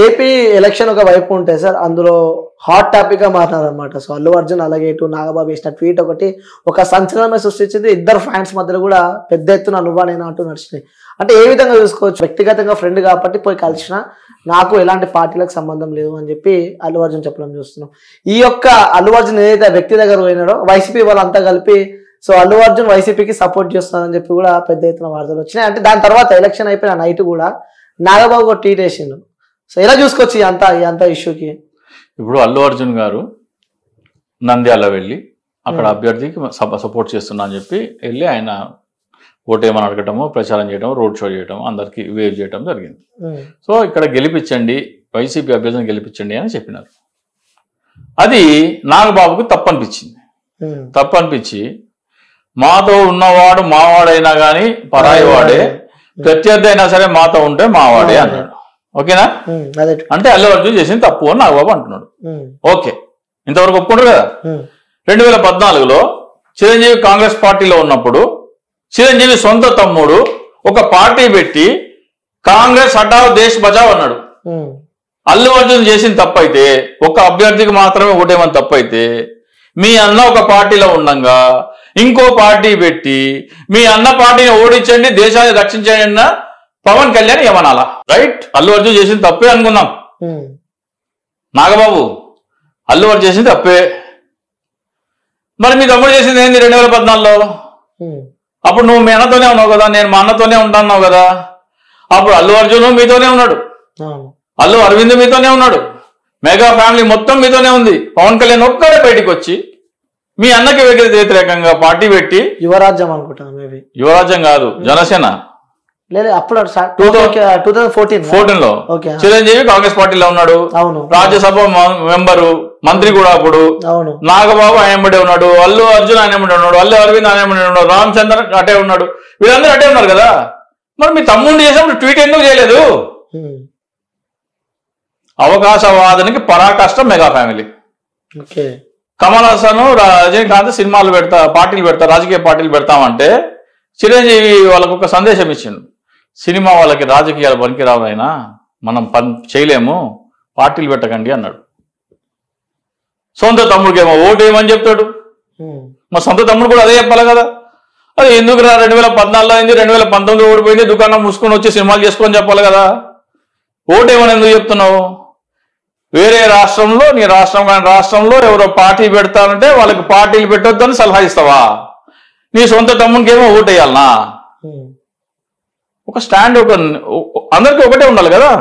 AP election ఒక వైపు ఉంటే సార్ అందులో హాట్ టాపిక్ గా మాట్లాడారనమాట. సో అల్లు అర్జున్ అలాగే ఇటు నాగబాబు వేసిన ట్వీట్ ఒకటి ఒక సంచలనమే సృష్టించింది. ఇద్దరు ఫ్యాన్స్ మధ్యలో కూడా పెద్ద ఎత్తున నువ్వా నేను అంటూ నడిచినాయి. అంటే ఏ విధంగా చూసుకోవచ్చు, వ్యక్తిగతంగా ఫ్రెండ్ కాబట్టి పోయి కలిసిన, నాకు ఎలాంటి పార్టీలకు సంబంధం లేదు అని చెప్పి అల్లు అర్జున్ చెప్పడం చూస్తున్నాం. ఈ యొక్క అల్లు అర్జున్ ఏదైతే వ్యక్తి దగ్గర పోయినాడో వైసీపీ వాళ్ళంతా కలిపి సో అల్లు అర్జున్ వైసీపీకి సపోర్ట్ చేస్తున్నారని చెప్పి కూడా పెద్ద ఎత్తున వార్తలు వచ్చినాయి. అంటే దాని తర్వాత ఎలక్షన్ అయిపోయిన నైట్ కూడా నాగబాబు ఒక ట్వీట్ వేసిండు. సో ఎలా చూసుకోవచ్చు ఈ అంతా ఇష్యూకి? ఇప్పుడు అల్లు అర్జున్ గారు నంద్యాల వెళ్ళి అక్కడ అభ్యర్థికి సపోర్ట్ చేస్తున్నా అని చెప్పి వెళ్ళి ఆయన ఓటేమని అడగటము, ప్రచారం చేయడం, రోడ్ షో చేయడం, అందరికి వేవ్ చేయడం జరిగింది. సో ఇక్కడ గెలిపించండి, వైసీపీ అభ్యర్థిని గెలిపించండి అని చెప్పినారు. అది నాగబాబుకు తప్పు అనిపించి మాతో ఉన్నవాడు మావాడైనా కానీ పరాయి వాడే, ప్రత్యర్థి అయినా సరే మాతో ఉంటే మావాడే అన్నాడు. ఓకేనా? అంటే అల్లు అర్జున్ చేసింది తప్పు అని నాగబాబు అంటున్నాడు. ఓకే, ఇంతవరకు ఒప్పుకుంటారు కదా. 2014లో చిరంజీవి కాంగ్రెస్ పార్టీలో ఉన్నప్పుడు చిరంజీవి సొంత తమ్ముడు ఒక పార్టీ పెట్టి కాంగ్రెస్ హటావ్ దేశ్ బచావ్ అన్నాడు. అల్లు అర్జున్ చేసిన తప్పైతే, ఒక అభ్యర్థికి మాత్రమే ఓటేమని తప్పైతే, మీ అన్న ఒక పార్టీలో ఉండంగా ఇంకో పార్టీ పెట్టి మీ అన్న పార్టీని ఓడించండి, దేశాన్ని రక్షించండి అన్న పవన్ కళ్యాణ్ ఏమనాలా? రైట్, అల్లు అర్జున్ చేసింది తప్పే అనుకుందాం. నాగబాబు అల్లు అర్జున్ చేసింది తప్పే. మరి మీ తమ్ముడు చేసింది ఏంది 2014లో? అప్పుడు నువ్వు మీ అన్నతోనే ఉన్నావు కదా, నేను మా అన్నతోనే ఉంటాన్నావు కదా. అప్పుడు అల్లు అర్జున్ మీతోనే ఉన్నాడు, అల్లు అరవింద్ మీతోనే ఉన్నాడు, మెగా ఫ్యామిలీ మొత్తం మీతోనే ఉంది. పవన్ కళ్యాణ్ ఒక్కడే బయటికి వచ్చి మీ అన్నకి వ్యతిరేకంగా పార్టీ పెట్టి, యువరాజ్యం అనుకుంటా, మేబీ యువరాజ్యం కాదు జనసేన, అప్పుడు 2014లో చిరంజీవి కాంగ్రెస్ పార్టీలో ఉన్నాడు, రాజ్యసభ మెంబరు, మంత్రి కూడా అప్పుడు. నాగబాబు ఆయనబడే ఉన్నాడు, అల్లు అర్జున్ ఆయనబడి ఉన్నాడు, అల్లు అరవింద్ ఆయనబడి ఉన్నాడు, రామ్ చంద్ర అటే ఉన్నాడు, వీళ్ళందరూ అటే ఉన్నారు కదా. మరి మీ తమ్ముడిని చేసినప్పుడు ట్వీట్ ఎందుకు చేయలేదు? అవకాశవాదానికి పరాకాష్ట మెగా ఫ్యామిలీ. కమల్ హాసన్, రజనీకాంత్ సినిమాలు పార్టీలు పెడతా, రాజకీయ పార్టీలు పెడతామంటే చిరంజీవి వాళ్ళకు ఒక సందేశం ఇచ్చిండు, సినిమా వాళ్ళకి రాజకీయాలు పనికిరావు, అయినా మనం చేయలేము, పార్టీలు పెట్టకండి అన్నాడు. సొంత తమ్ముడికి ఏమో ఓటేమని చెప్తాడు, మా సొంత తమ్ముడు కూడా అదే చెప్పాలి కదా. అది ఎందుకు 2014లో అయింది, 2019లో ఓడిపోయింది, దుకాణం మూసుకొని వచ్చి సినిమాలు చేసుకొని చెప్పాలి కదా. ఓటేమని ఎందుకు చెప్తున్నావు? వేరే రాష్ట్రంలో, నీ రాష్ట్రం కానీ రాష్ట్రంలో ఎవరో పార్టీ పెడతానంటే వాళ్ళకి పార్టీలు పెట్టొద్దని సలహా ఇస్తావా? నీ సొంత తమ్మునికి ఏమో ఓటేయాలనా? ఒక స్టాండ్, అందరికీ ఒకటే ఉండాలి కదా.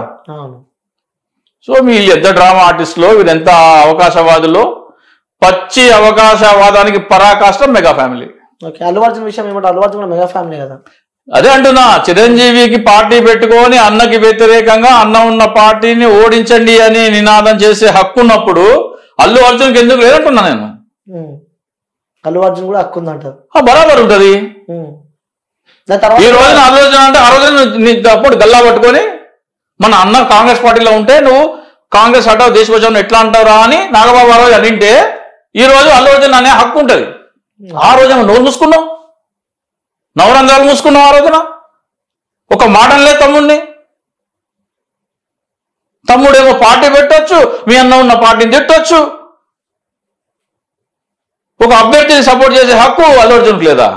సో మీ ఎంత డ్రామా ఆర్టిస్టులో, వీరెంత అవకాశవాదులో, పచ్చి అవకాశవాదానికి పరాకాష్ట మెగా ఫ్యామిలీ. అల్లు అర్జున్ విషయం ఏమంటే అల్లు అర్జున్ మెగా ఫ్యామిలీ కదా. అదే అంటున్నా, చిరంజీవికి పార్టీ పెట్టుకొని అన్నకి వ్యతిరేకంగా అన్న ఉన్న పార్టీని ఓడించండి అని నినాదం చేసే హక్కు ఉన్నప్పుడు అల్లు అర్జున్కి ఎందుకు లేదంటున్నా నేను. అల్లు అర్జున్ కూడా హక్కు ఉందంటారు. బరాబర్ ఉంటది. ఈ రోజున అల్లు అర్జున్ అంటే ఆ రోజున అప్పుడు గల్లా పట్టుకొని మన అన్న కాంగ్రెస్ పార్టీలో ఉంటే నువ్వు కాంగ్రెస్ హటావ్ దేశ బచావ్ ఎట్లా అంటావురా అని నాగబాబు ఆ రోజు అనింటే ఈ రోజు అల్లు అర్జున్ అనే హక్కు ఉంటది. ఆ రోజు నోరు మూసుకున్నావు, నవరంధ్రాలు మూసుకున్నావు. ఆ రోజున ఒక మాటలే తమ్ముడిని, తమ్ముడేమో పార్టీ పెట్టొచ్చు, మీ అన్న ఉన్న పార్టీని తిట్టొచ్చు, ఒక అభ్యర్థిని సపోర్ట్ చేసే హక్కు అల్లు అర్జున్కి లేదా?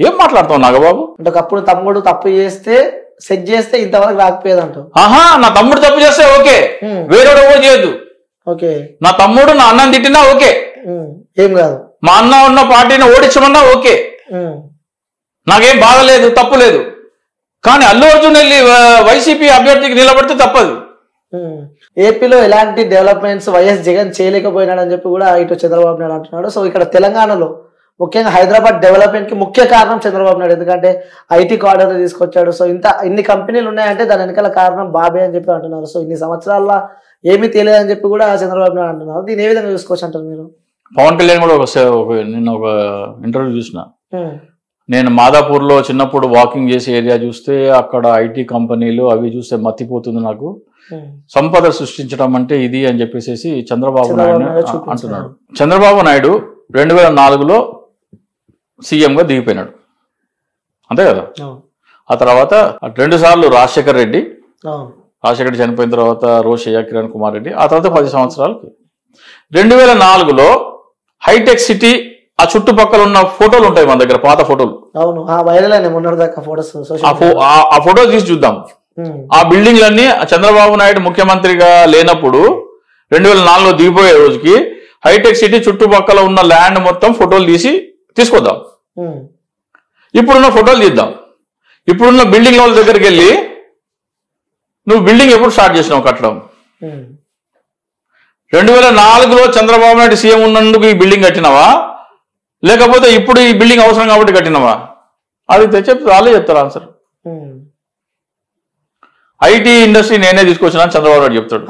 ఏం మాట్లాడుతావు నాగబాబు? అంటే ఒకప్పుడు తమ్ముడు తప్పు చేస్తే సెట్ చేస్తే ఇంతవరకు రాకపోయేది అంటావు. నా తమ్ముడు తప్పు చేస్తే ఓకే, వేరేవాడు ఓ చేయొద్దు. ఓకే, నా తమ్ముడు నా అన్నం తిట్టినా ఓకే, ఏం కాదు. మా అన్న ఉన్న పార్టీని ఓడించమన్నా ఓకే, నాకేం బాధ లేదు, తప్పు లేదు. కానీ అల్లు అర్జున్ వెళ్ళి వైసీపీ అభ్యర్థికి నిలబడితే తప్పదు. ఏపీలో ఎలాంటి డెవలప్మెంట్స్ వైఎస్ జగన్ చేయలేకపోయినాడని చెప్పి కూడా ఇటు చంద్రబాబు నాయుడు అంటున్నాడు. సో ఇక్కడ తెలంగాణలో ముఖ్యంగా హైదరాబాద్ డెవలప్మెంట్ కి ముఖ్య కారణం చంద్రబాబు నాయుడు, ఎందుకంటే ఐటీ కార్డర్ తీసుకొచ్చాడు. సో ఇన్ని కంపెనీలు ఉన్నాయంటే దాని వెనకాల కారణం బాబే అని చెప్పి అంటున్నారు. సో ఇన్ని సంవత్సరాల్లో ఏమీ తెలియదని చెప్పి కూడా చంద్రబాబు నాయుడు అంటున్నారు. దీన్ని ఏ విధంగా చూసుకోవచ్చు అంటారు మీరు? పవన్ కళ్యాణ్ కూడా నిన్న ఒక ఇంటర్వ్యూ చూసిన, నేను మాదాపూర్లో చిన్నప్పుడు వాకింగ్ చేసే ఏరియా చూస్తే అక్కడ ఐటీ కంపెనీలు అవి చూస్తే మత్తిపోతుంది నాకు, సంపద సృష్టించడం అంటే ఇది అని చెప్పేసి చంద్రబాబు నాయుడు అంటున్నాడు. చంద్రబాబు నాయుడు 2004లో సీఎంగా దిగిపోయినాడు, అంతే కదా. ఆ తర్వాత 2 సార్లు రాజశేఖర్ రెడ్డి, రాజశేఖర్ చనిపోయిన తర్వాత రోషయ్య, కిరణ్ కుమార్ రెడ్డి, ఆ తర్వాత 10 సంవత్సరాలకి 2004లో హైటెక్ సిటీ ఆ చుట్టుపక్కల ఉన్న ఫోటోలు ఉంటాయి మన దగ్గర, పాత ఫోటోలు. అవును, వైరల్ అయినా మొన్నటిదాకా ఫోటోస్. ఆ ఫోటో తీసి చూద్దాం. ఆ బిల్డింగ్లన్నీ చంద్రబాబు నాయుడు ముఖ్యమంత్రిగా లేనప్పుడు 2004లో దిగిపోయే రోజుకి హైటెక్ సిటీ చుట్టుపక్కల ఉన్న ల్యాండ్ మొత్తం ఫోటోలు తీసుకొద్దాం. ఇప్పుడున్న ఫోటోలు తీద్దాం. ఇప్పుడున్న బిల్డింగ్ వాళ్ళ దగ్గరికి వెళ్ళి నువ్వు బిల్డింగ్ ఎప్పుడు స్టార్ట్ చేసినావు కట్టడం? 2004లో చంద్రబాబు నాయుడు సీఎం ఉన్నందుకు ఈ బిల్డింగ్ కట్టినవా, లేకపోతే ఇప్పుడు ఈ బిల్డింగ్ అవసరం కాబట్టి కట్టినవా? అది చెప్తే వాళ్ళే చెప్తారు ఆన్సర్. ఐటీ ఇండస్ట్రీ నేనే తీసుకొచ్చినా చంద్రబాబు నాయుడు చెప్తాడు.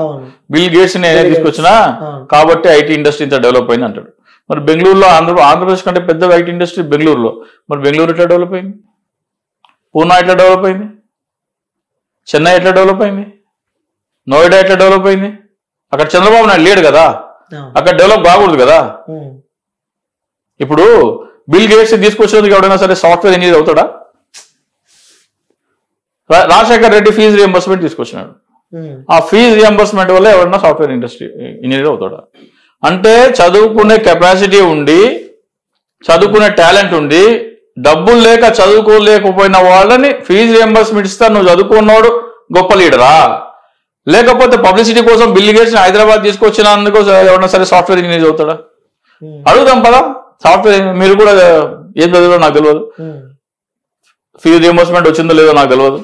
బిల్ గేట్స్ నేనే తీసుకొచ్చినా కాబట్టి ఐటీ ఇండస్ట్రీ ఇంత డెవలప్ అయింది అంటాడు. మరి బెంగళూరులో ఆంధ్రప్రదేశ్ కంటే పెద్ద ఐటీ ఇండస్ట్రీ బెంగళూరులో. మరి బెంగళూరు ఎట్లా డెవలప్ అయింది? పూనా ఎట్లా డెవలప్ అయింది? చెన్నై ఎట్లా డెవలప్ అయింది? నోయిడా ఎట్లా డెవలప్ అయింది? అక్కడ చంద్రబాబు నాయుడు లేడు కదా, అక్కడ డెవలప్ కాకూడదు కదా. ఇప్పుడు బిల్ గేట్స్ తీసుకొచ్చేందుకు ఎవడైనా సరే సాఫ్ట్వేర్ ఇంజనీర్ అవుతాడా? రాజశేఖర్ రెడ్డి ఫీజు రియంబర్స్మెంట్ తీసుకొచ్చినాడు. ఆ ఫీజు రియంబర్స్మెంట్ వల్ల ఎవరైనా సాఫ్ట్వేర్ ఇంజనీర్ అవుతాడా? అంటే చదువుకునే కెపాసిటీ ఉండి, చదువుకునే టాలెంట్ ఉండి, డబ్బులు లేక చదువుకోలేకపోయిన వాళ్ళని ఫీజు రియంబర్స్మెంట్ ఇస్తా నువ్వు చదువుకున్నాడు గొప్ప లీడరా? లేకపోతే పబ్లిసిటీ కోసం బిల్ గేట్స్ హైదరాబాద్ తీసుకొచ్చినందుకు ఎవరైనా సరే సాఫ్ట్వేర్ ఇంజనీర్ అవుతాడా? అడుగుదాం పదా. సాఫ్ట్వేర్ మీరు కూడా ఏం చదివారో నాకు తెలియదు, ఫీజు రియంబర్స్మెంట్ వచ్చిందో లేదో నాకు తెలియదు.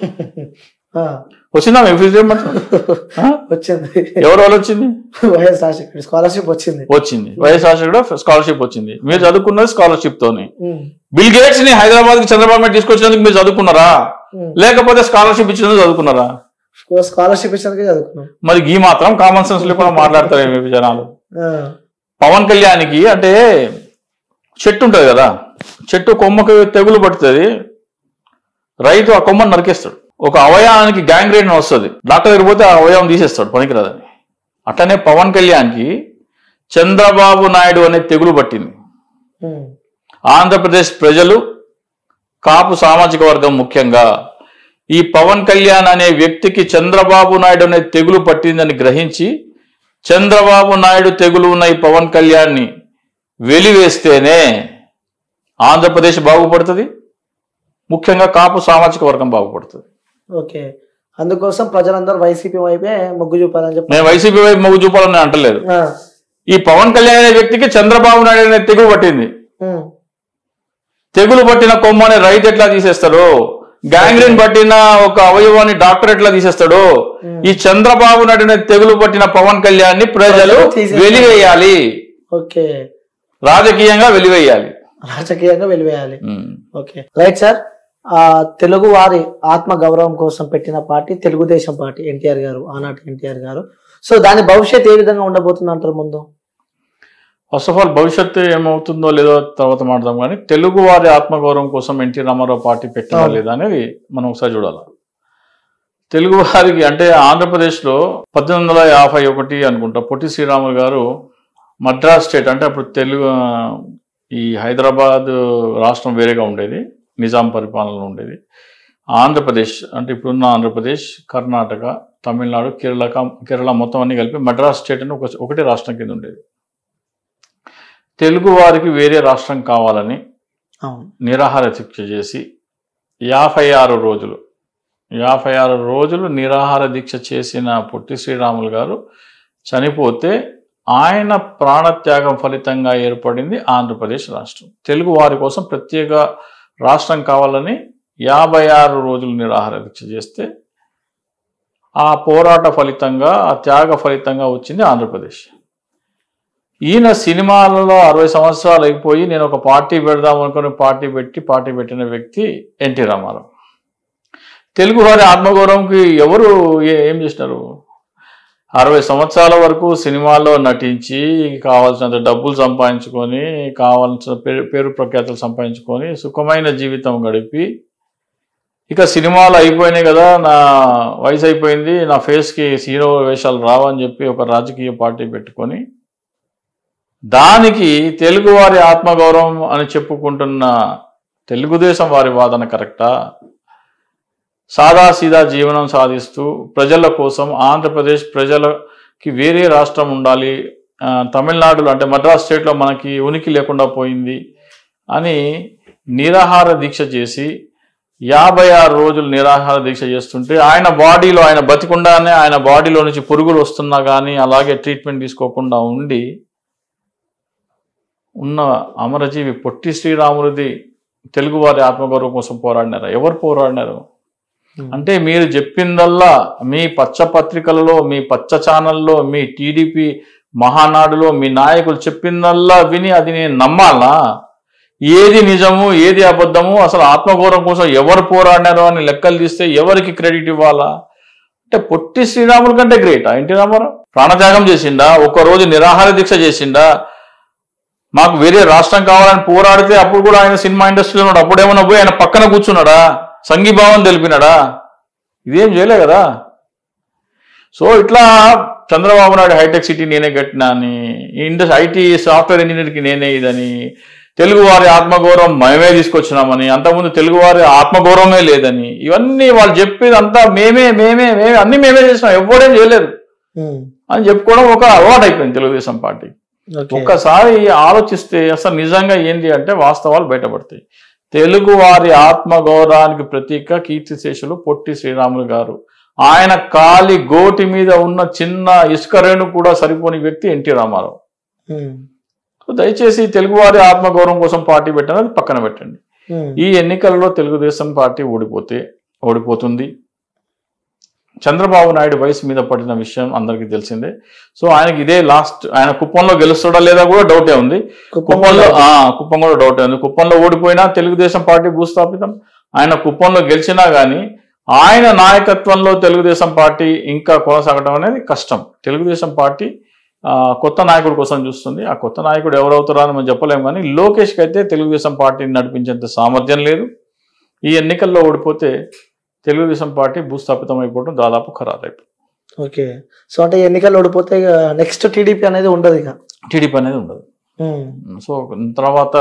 వచ్చిందా మీకు ఫీజు రియంబర్స్మెంట్? వచ్చింది. ఎవరి వల్ల వచ్చింది? వైఎస్ రాజశేఖర్ స్కాలర్షిప్ వచ్చింది. వైఎస్ రాజశేఖర్ స్కాలర్షిప్ వచ్చింది. మీరు చదువుకున్నది స్కాలర్షిప్ తోని. బిల్ గేట్స్ ని హైదరాబాద్ కి చంద్రబాబు నాయుడు తీసుకొచ్చినందుకు మీరు చదువుకున్నారా, లేకపోతే స్కాలర్షిప్ ఇచ్చినందుకు చదువుకున్నారా? స్కాలర్షిప్ ఇచ్చినందుకు చదువుకున్నాం. మరి ఈ మాత్రం కామన్ సెన్స్ లేకుండా మాట్లాడతారు ఏమి జనాలు. పవన్ కళ్యాణ్కి అంటే చెట్టు ఉంటుంది కదా, చెట్టు కొమ్మకి తెగులు పడుతుంది, రైతు ఆ కొమ్మను నరికేస్తాడు. ఒక అవయవానికి గ్యాంగ్రీన్ వస్తుంది, డాక్టర్ దగ్గర పోతే ఆ అవయవం తీసేస్తాడు పనికిరాదని. అట్లనే పవన్ కళ్యాణ్కి చంద్రబాబు నాయుడు అనే తెగులు పట్టింది. ఆంధ్రప్రదేశ్ ప్రజలు, కాపు సామాజిక వర్గం ముఖ్యంగా ఈ పవన్ కళ్యాణ్ అనే వ్యక్తికి చంద్రబాబు నాయుడు అనే తెగులు పట్టిందని గ్రహించి చంద్రబాబు నాయుడు తెగులు ఉన్న ఈ పవన్ కళ్యాణ్ని వెలివేస్తేనే ఆంధ్రప్రదేశ్ బాగుపడుతుంది, ముఖ్యంగా కాపు సామాజిక వర్గం బాగుపడుతుంది. ఓకే, అందుకోసం ప్రజలందరూ వైసీపీ వైపే మొగ్గు చూపాలని చెప్పి. నేను వైసీపీ వైపు మొగ్గు చూపాలని అంటలేదు. ఈ పవన్ కళ్యాణ్ అనే వ్యక్తికి చంద్రబాబు నాయుడు అనే తెగులు పట్టింది. తెగులు పట్టిన కొమ్మని రైతు ఎట్లా తీసేస్తాడు, గ్యాంగ్రీన్ పట్టిన ఒక అవయవాన్ని డాక్టర్ ఎట్లా తీసేస్తాడు, ఈ చంద్రబాబు నాయుడు అనే తెగులు పట్టిన పవన్ కళ్యాణ్ ని ప్రజలు వెలివేయాలి. ఓకే, రాజకీయంగా వెలివేయాలి. Okay, right sir. తెలుగు వారి ఆత్మ గౌరవం కోసం పెట్టిన పార్టీ తెలుగుదేశం పార్టీ, ఎన్టీఆర్ గారు, ఆనాటి ఎన్టీఆర్ గారు. సో దాని భవిష్యత్తు ఏ విధంగా ఉండబోతుంది అంటారు ముందు? ఫస్ట్ ఆఫ్ ఆల్ భవిష్యత్తు ఏమవుతుందో లేదో తర్వాత మాట్లాడదాం, కానీ తెలుగు వారి ఆత్మగౌరవం కోసం ఎన్టీ రామారావు పార్టీ పెట్టినా లేదా అనేది మనం ఒకసారి చూడాలి. తెలుగు వారికి అంటే ఆంధ్రప్రదేశ్లో 1851 అనుకుంటా పొట్టి శ్రీరాములు గారు మద్రాస్ స్టేట్, అంటే అప్పుడు తెలుగు ఈ హైదరాబాద్ రాష్ట్రం వేరేగా ఉండేది, నిజాం పరిపాలనలో ఉండేది. ఆంధ్రప్రదేశ్ అంటే ఇప్పుడున్న ఆంధ్రప్రదేశ్, కర్ణాటక, తమిళనాడు, కేరళ మొత్తం అన్ని కలిపి మద్రాస్ స్టేట్ అని ఒకటే రాష్ట్రం కింద ఉండేది. తెలుగు వారికి వేరే రాష్ట్రం కావాలని నిరాహార దీక్ష చేసి 56 రోజులు నిరాహార దీక్ష చేసిన పొట్టి శ్రీరాములు గారు చనిపోతే ఆయన ప్రాణత్యాగం ఫలితంగా ఏర్పడింది ఆంధ్రప్రదేశ్ రాష్ట్రం. తెలుగు వారి కోసం ప్రత్యేక రాష్ట్రం కావాలని 56 రోజులు నిరాహార దీక్ష చేస్తే ఆ పోరాట ఫలితంగా, ఆ త్యాగ ఫలితంగా వచ్చింది ఆంధ్రప్రదేశ్. ఈయన సినిమాలలో 60 సంవత్సరాలు అయిపోయి నేను ఒక పార్టీ పెడదాం అనుకుని పార్టీ పెట్టిన వ్యక్తి ఎన్టీ రామారావు. తెలుగు వారి ఆత్మగౌరవంకి ఎవరు ఏం చేసినారు? 60 సంవత్సరాల వరకు సినిమాల్లో నటించి కావాల్సినంత డబ్బులు సంపాదించుకొని, కావాల్సిన పేరు ప్రఖ్యాతులు సంపాదించుకొని సుఖమైన జీవితం గడిపి, ఇక సినిమాలు అయిపోయినాయి కదా, నా వయసు అయిపోయింది, నా ఫేస్కి హీరో వేషాలు రావని చెప్పి ఒక రాజకీయ పార్టీ పెట్టుకొని దానికి తెలుగువారి ఆత్మగౌరవం అని చెప్పుకుంటున్న తెలుగుదేశం వారి వాదన కరెక్టా? సాదాసీదా జీవనం సాధిస్తూ ప్రజల కోసం ఆంధ్రప్రదేశ్ ప్రజలకి వేరే రాష్ట్రం ఉండాలి, తమిళనాడులో అంటే మద్రాస్ స్టేట్లో మనకి ఉనికి లేకుండా పోయింది అని నిరాహార దీక్ష చేసి 56 రోజులు నిరాహార దీక్ష చేస్తుంటే ఆయన బాడీలో, ఆయన బతికుండానే ఆయన బాడీలో నుంచి పురుగులు వస్తున్నా కానీ అలాగే ట్రీట్మెంట్ తీసుకోకుండా ఉండి ఉన్న అమరజీవి పొట్టి శ్రీరాములది తెలుగువారి ఆత్మగౌరవం కోసం పోరాడినారు. ఎవరు పోరాడినారు అంటే మీరు చెప్పిందల్లా మీ పచ్చ పత్రికలలో, మీ పచ్చ ఛానల్లో, మీ టీడీపీ మహానాడులో మీ నాయకులు చెప్పిందల్లా విని అది నేను నమ్మాలా? ఏది నిజము ఏది అబద్ధము, అసలు ఆత్మగౌరవం కోసం ఎవరు పోరాడినారో అని లెక్కలు తీస్తే ఎవరికి క్రెడిట్ ఇవ్వాలా? అంటే పొట్టి శ్రీరాముల కంటే గ్రేటా ఎన్టీ రామారావు? ప్రాణత్యాగం చేసిండా? ఒక్కరోజు నిరాహార దీక్ష చేసిండా? మాకు వేరే రాష్ట్రం కావాలని పోరాడితే అప్పుడు కూడా ఆయన సినిమా ఇండస్ట్రీలో ఉన్నాడు. అప్పుడేమన్నా పోయి ఆయన పక్కన కూర్చున్నాడా? సంఘీభావం తెలిపినాడా? ఇదేం చేయలే కదా. సో ఇట్లా చంద్రబాబు నాయుడు హైటెక్ సిటీ నేనే కట్టినా అని, ఐటీ సాఫ్ట్వేర్ ఇంజనీర్కి నేనే ఇదని, తెలుగువారి ఆత్మగౌరవం మేమే తీసుకొచ్చినామని, అంతకుముందు తెలుగువారి ఆత్మగౌరవమే లేదని, ఇవన్నీ వాళ్ళు చెప్పేది అంతా మేమే అన్ని మేమే చేసినాం, ఎవడేం చేయలేదు అని చెప్పుకోవడం ఒక అలవాటు అయిపోయింది తెలుగుదేశం పార్టీ. ఒక్కసారి ఆలోచిస్తే అసలు నిజంగా ఏంటి అంటే వాస్తవాలు బయటపడతాయి. తెలుగువారి ఆత్మగౌరవానికి ప్రతీక కీర్తిశేషులు పొట్టి శ్రీరాములు గారు. ఆయన కాలి గోటి మీద ఉన్న చిన్న ఇసుక రేణు కూడా సరిపోని వ్యక్తి ఎన్టీ రామారావు. దయచేసి తెలుగువారి ఆత్మగౌరవం కోసం పార్టీ పెట్టాను, అది పక్కన పెట్టండి. ఈ ఎన్నికల్లో తెలుగుదేశం పార్టీ ఓడిపోతుంది. చంద్రబాబు నాయుడు వయసు మీద పడిన విషయం అందరికీ తెలిసిందే. సో ఆయనకి ఇదే లాస్ట్. ఆయన కుప్పంలో గెలుస్తాడా లేదా కూడా డౌటే ఉంది. కుప్పం కూడా డౌటే ఉంది. కుప్పంలో ఓడిపోయినా తెలుగుదేశం పార్టీ భూస్థాపితం. ఆయన కుప్పంలో గెలిచినా కానీ ఆయన నాయకత్వంలో తెలుగుదేశం పార్టీ ఇంకా కొనసాగడం అనేది కష్టం. తెలుగుదేశం పార్టీ కొత్త నాయకుడి కోసం చూస్తుంది. ఆ కొత్త నాయకుడు ఎవరవుతారో అని మనం చెప్పలేము. కానీ లోకేష్కి అయితే తెలుగుదేశం పార్టీని నడిపించేంత సామర్థ్యం లేదు. ఈ ఎన్నికల్లో ఓడిపోతే తెలుగుదేశం పార్టీ భూస్థాపితం అయిపోవడం దాదాపు ఖరారైపోతుంది. ఓకే. సో అంటే ఎన్నికల్లో ఓడిపోతే నెక్స్ట్ టీడీపీ అనేది ఉండదు, ఇక టీడీపీ అనేది ఉండదు. సో తర్వాత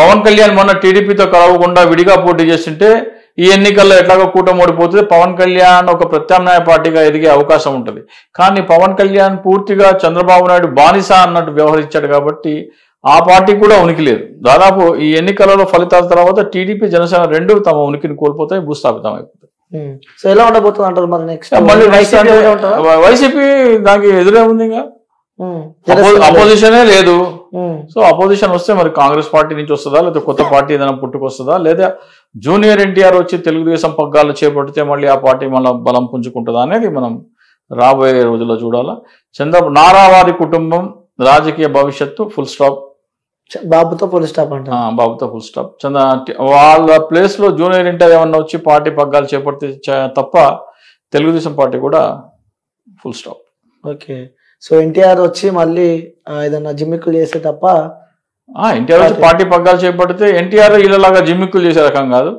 పవన్ కళ్యాణ్ మొన్న టీడీపీతో కలవకుండా విడిగా పోటీ చేస్తుంటే ఈ ఎన్నికల్లో ఎట్లాగో కూటమి ఓడిపోతుంది. పవన్ కళ్యాణ్ ఒక ప్రత్యామ్నాయ పార్టీగా ఎదిగే అవకాశం ఉంటుంది. కానీ పవన్ కళ్యాణ్ పూర్తిగా చంద్రబాబు నాయుడు బానిస అన్నట్టు వ్యవహరించాడు కాబట్టి ఆ పార్టీ కూడా ఉనికి లేదు. దాదాపు ఈ ఎన్నికలలో ఫలితాల తర్వాత టీడీపీ జనసేన రెండు తమ ఉనికిని కోల్పోతాయి, భూస్థాపితం అయిపోతాయి. సో ఎలా ఉండబోతుంది అంటారు మరి నెక్స్ట్? మళ్ళీ వైసీపీ దానికి ఎదురే ఉంది, ఇంకా అపోజిషనే లేదు. సో అపోజిషన్ వస్తే మరి కాంగ్రెస్ పార్టీ నుంచి వస్తుందా, లేదా కొత్త పార్టీ ఏదైనా పుట్టుకొస్తుందా, లేదా జూనియర్ ఎన్టీఆర్ వచ్చి తెలుగుదేశం పగ్గాలు చేపడితే మళ్ళీ ఆ పార్టీ మళ్ళీ బలం పుంజుకుంటుందా అనేది మనం రాబోయే రోజుల్లో చూడాలా. నారావారి కుటుంబం రాజకీయ భవిష్యత్తు ఫుల్ స్టాప్. బాబుతో ఫుల్ స్టాప్ అంట. బాబుతో ఫుల్ స్టాప్. వాళ్ళ ప్లేస్ లో జూనియర్ ఎన్టీఆర్ ఏమన్నా వచ్చి పార్టీ పగ్గాలు చేపడితే తప్ప తెలుగుదేశం పార్టీ కూడా full stop. Okay. So NTR వచ్చి మళ్ళీ ఏదన్నా జిమ్మిక్కులు చేస్తే తప్ప, ఎన్టీఆర్ వచ్చి పార్టీ పగ్గాలు చేపడితే ఎన్టీఆర్ వీళ్ళలాగా జిమ్మిక్కులు చేసే రకం కాదు.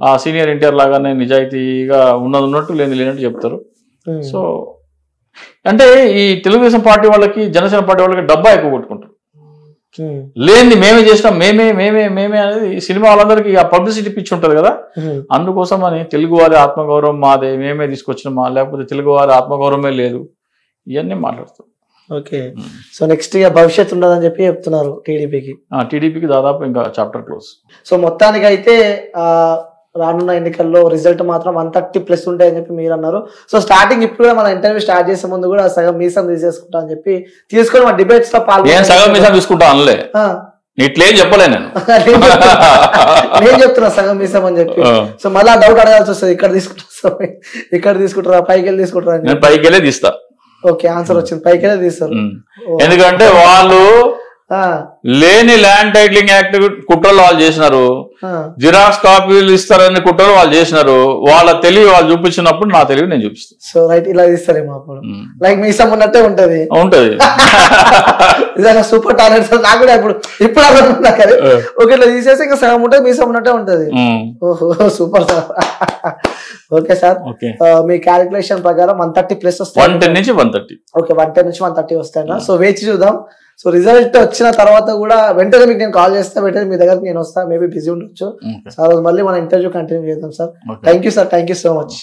ఆ సీనియర్ ఎన్టీఆర్ లాగానే నిజాయితీగా ఉన్నట్టు లేనట్టు చెప్తారు. సో అంటే ఈ తెలుగుదేశం పార్టీ వాళ్ళకి జనసేన పార్టీ వాళ్ళకి డబ్బా ఎక్కువ కొట్టుకుంటారు. లేని మేమే చేసినాం, మేమే అనేది సినిమా వాళ్ళందరికీ ఆ పబ్లిసిటీ పిచ్చి ఉంటుంది కదా. అందుకోసం అని తెలుగువారి ఆత్మగౌరవం మాదే, మేమే తీసుకొచ్చినామా, లేకపోతే తెలుగువారి ఆత్మగౌరవమే లేదు, ఇవన్నీ మాట్లాడుతారు. ఓకే. సో నెక్స్ట్ ఇక భవిష్యత్తు ఉండదని చెప్పి చెప్తున్నారు టీడీపీకి. టీడీపీకి దాదాపు ఇంకా చాప్టర్ క్లోజ్. సో మొత్తానికి అయితే రానున్న ఎన్నికల్లో రిజల్ట్ మాత్రం 130+ ఉంటాయని చెప్పి మీరు అన్నారు. సో స్టార్టింగ్ ఇప్పుడు కూడా మన ఇంటర్వ్యూ స్టార్ట్ చేసే ముందు కూడా సగం మీసం తీసేసుకుంటా అని చెప్పి తీసుకొని మన డిబేట్స్ లో పాల్గొని సగం మీసం తీసుకుంటా అనలే, ఇట్లేం చెప్పలే నేను చెప్తున్నా సగం మీసం అని చెప్పి. సో మళ్ళీ డౌట్ అడగాల్సి వస్తుంది, ఇక్కడ తీసుకుంటారా పైకి వెళ్ళి తీసుకుంటారా? నేను పైకి వెళ్ళే తీస్తా. ఓకే, ఆన్సర్ వచ్చింది, పైకి వెళ్ళే తీస్తారు. ఎందుకంటే వాళ్ళు లేని ల్యాండ్ టైటిలింగ్ యాక్ట్ కుట్రలు వాళ్ళు చేసినారు, జిరాక్స్ కాపీలు ఇస్తారని కుట్రలు వాళ్ళు చేసినారు. వాళ్ళ తెలివి వాళ్ళు చూపించినప్పుడు నా తెలివి నేను చూపిస్తాను. సో రైట్, ఇలా తీస్తారేమో అప్పుడు లైక్ మీసం ఉన్నట్టే ఉంటది. Super talent sir. నాకు కూడా ఇప్పుడు అనుకున్నా కదా, ఓకే ఇట్లా తీసేసి ఇంకా సగం ఉంటుంది, మీసం ఉన్నట్టే ఉంటది. ఓహో సూపర్ సార్. ఓకే సార్, మీ క్యాలిక్యులేషన్ ప్రకారం 130+ వస్తాయి. 110 నుంచి 130. ఓకే, 110 నుంచి 130 వస్తాయి. సో వేచి చూద్దాం. సో రిజల్ట్ వచ్చిన తర్వాత కూడా వెంటనే మీకు నేను కాల్ చేస్తా, వెంటనే మీ దగ్గరికి నేను వస్తా. మేబీ బిజీ ఉండొచ్చు. చూడొచ్చు. Okay. సార్ మళ్ళీ మన ఇంటర్వ్యూ కంటిన్యూ చేద్దాం sir. Okay. Thank you sir, thank you so much.